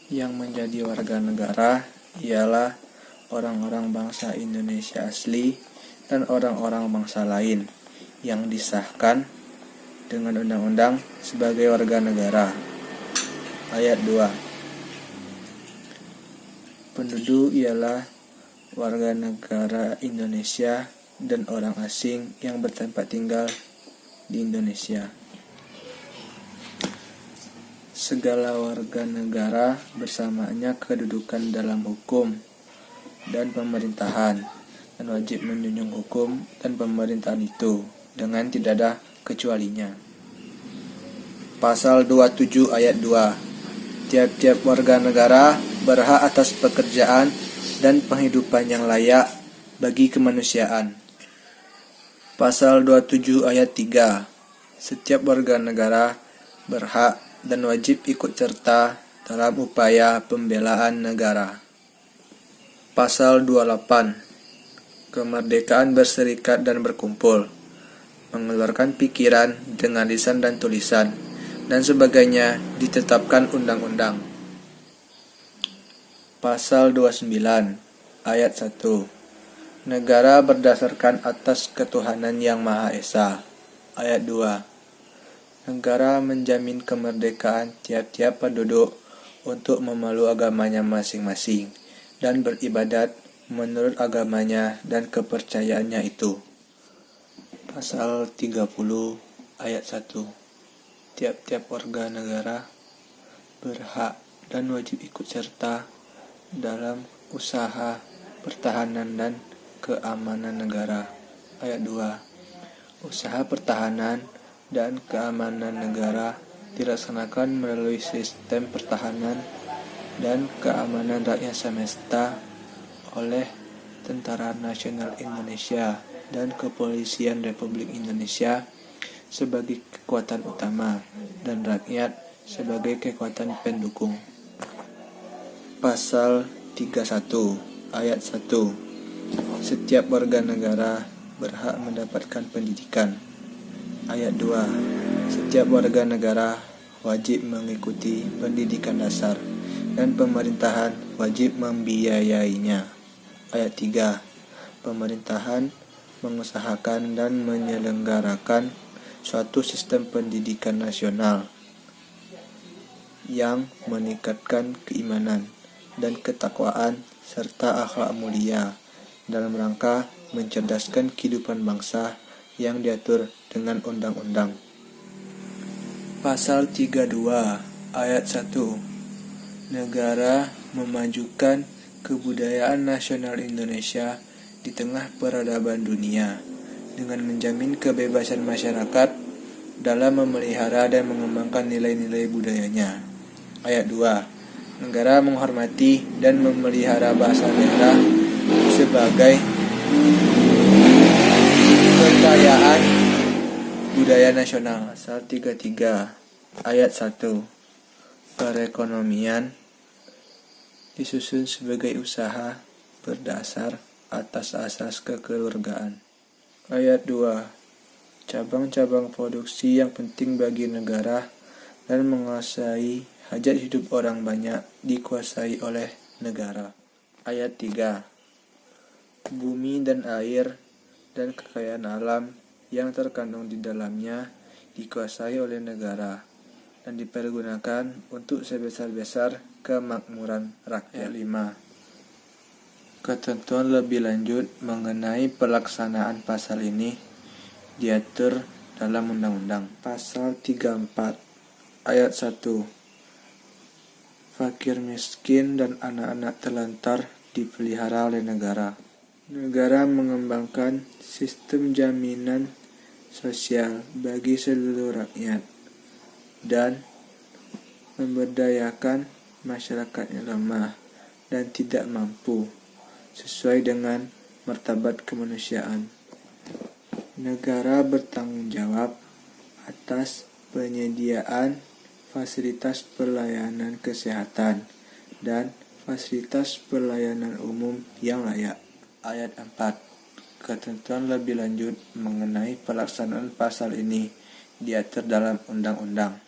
Yang menjadi warga negara ialah orang-orang bangsa Indonesia asli dan orang-orang bangsa lain yang disahkan dengan undang-undang sebagai warga negara. Ayat 2. Penduduk ialah warga negara Indonesia dan orang asing yang bertempat tinggal di Indonesia. Segala warga negara bersamanya kedudukan dalam hukum dan pemerintahan dan wajib menjunjung hukum dan pemerintahan itu dengan tidak ada kecualinya. Pasal 27 ayat 2. Tiap-tiap warga negara berhak atas pekerjaan dan penghidupan yang layak bagi kemanusiaan. Pasal 27 ayat 3. Setiap warga negara berhak dan wajib ikut serta dalam upaya pembelaan negara. Pasal 28. Kemerdekaan berserikat dan berkumpul, mengeluarkan pikiran dengan lisan dan tulisan, dan sebagainya ditetapkan undang-undang. Pasal 29 ayat 1. Negara berdasarkan atas ketuhanan yang Maha Esa. Ayat 2. Negara menjamin kemerdekaan tiap-tiap penduduk untuk memeluk agamanya masing-masing dan beribadat menurut agamanya dan kepercayaannya itu. Pasal 30 ayat 1. Tiap-tiap warga negara berhak dan wajib ikut serta dalam usaha pertahanan dan keamanan negara. Ayat 2. Usaha pertahanan dan keamanan negara dilaksanakan melalui sistem pertahanan dan keamanan rakyat semesta oleh Tentara Nasional Indonesia dan Kepolisian Republik Indonesia sebagai kekuatan utama dan rakyat sebagai kekuatan pendukung. Pasal 31 ayat 1. Setiap warga negara berhak mendapatkan pendidikan. Ayat 2. Setiap warga negara wajib mengikuti pendidikan dasar dan pemerintahan wajib membiayainya. Ayat 3. Pemerintahan mengusahakan dan menyelenggarakan suatu sistem pendidikan nasional yang meningkatkan keimanan dan ketakwaan serta akhlak mulia dalam rangka mencerdaskan kehidupan bangsa yang diatur dengan undang-undang. Pasal 32 ayat 1. Negara memajukan kebudayaan nasional Indonesia di tengah peradaban dunia dengan menjamin kebebasan masyarakat dalam memelihara dan mengembangkan nilai-nilai budayanya. Ayat 2. Negara menghormati dan memelihara bahasa daerah sebagai kekayaan budaya nasional. Pasal 33 ayat 1. Perekonomian disusun sebagai usaha berdasar atas asas kekeluargaan. Ayat 2. Cabang-cabang produksi yang penting bagi negara dan menguasai hajat hidup orang banyak dikuasai oleh negara. Ayat 3. Bumi dan air dan kekayaan alam yang terkandung di dalamnya dikuasai oleh negara dan dipergunakan untuk sebesar-besar kemakmuran rakyat. 5. Ketentuan lebih lanjut mengenai pelaksanaan pasal ini diatur dalam undang-undang. Pasal 34 ayat 1. Fakir miskin dan anak-anak terlantar dipelihara oleh negara. Negara mengembangkan sistem jaminan sosial bagi seluruh rakyat dan memberdayakan masyarakat yang lemah dan tidak mampu sesuai dengan martabat kemanusiaan. Negara bertanggung jawab atas penyediaan fasilitas pelayanan kesehatan dan fasilitas pelayanan umum yang layak. Ayat 4. Ketentuan lebih lanjut mengenai pelaksanaan pasal ini diatur dalam undang-undang.